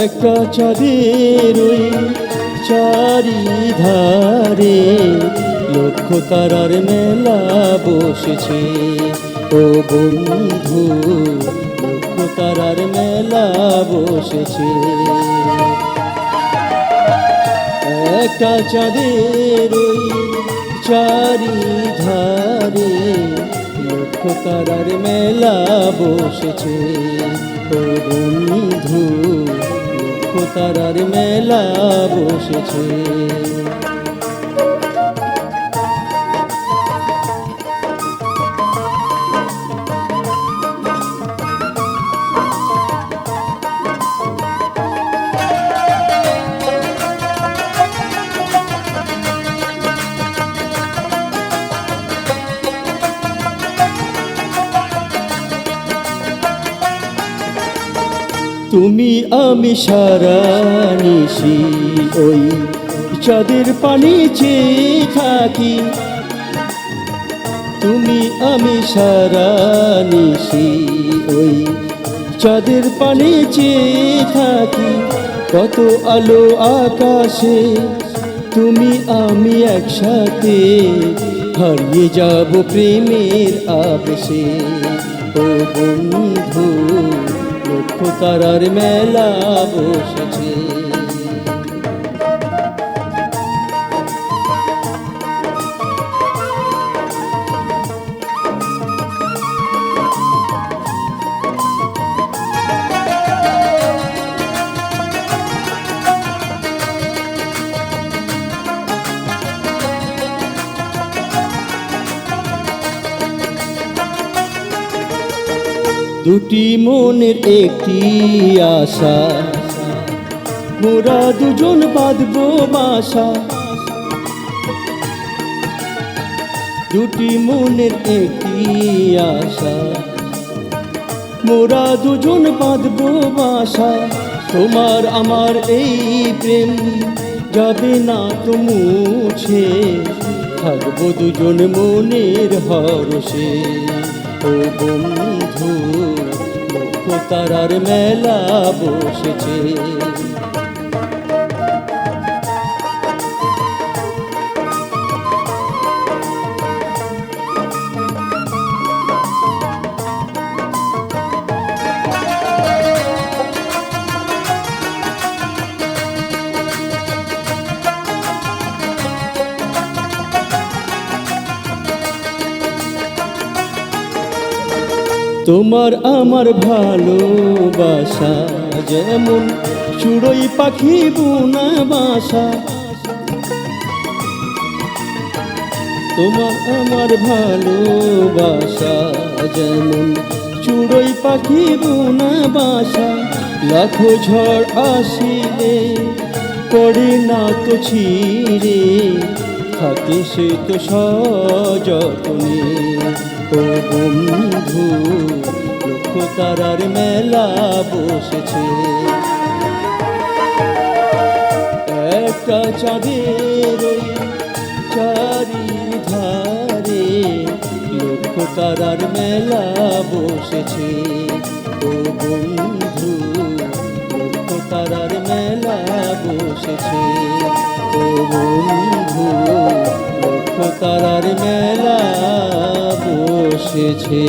একটা চাঁদের ওই চারিধারে লক্ষ তারার মেলা বসেছে। ও বন্ধু, লক্ষ তারার মেলা বসেছে। একটা চাঁদের ওই চারিধারে লক্ষ তারার মেলা বসেছে। ও বন্ধু, লক্ষ তারার মেলা বসেছে। তুমি আমি সারা নিশি ওই চাঁদের পানি চেয়ে থাকি। তুমি আমি সারা নিশি ওই চাঁদের পানি চেয়ে থাকি। কত আলো আকাশে তুমি আমি একসাথে হারিয়ে যাব প্রেমের আবেশে। ও বন্ধু, লক্ষ তারার মেলা বসেছে। দুটি মনের একটি আশা, মোরা দুজন বাঁধবো বাসা। দুটি মনের একটি আশা, মোরা দুজন বাঁধবো বাসা। তোমার আমার এই প্রেম যাবে না তো মুছে, থাকবো দুজন মনের হরষে। ও বন্ধু, লক্ষ তারার মেলা বসেছে। তোমার আমার ভালোবাসা যেমন চড়ুই পাখি বুনা বাসা। তোমার আমার ভালোবাসা যেমন চড়ুই পাখি বুনা বাসা। লাখো ঝড় আসিলে পড়ে না তো ছিঁড়ে, থাকে সে তো সযত্নে। ও বন্ধু, লক্ষ তারার মেলা বসেছে। একটা চাঁদের ওই চারিধারে লক্ষ তারার মেলা বসেছে। ও বন্ধু, লক্ষ তারার মেলা বসেছে। ও বন্ধু, লক্ষ তারার মেলা বসেছে।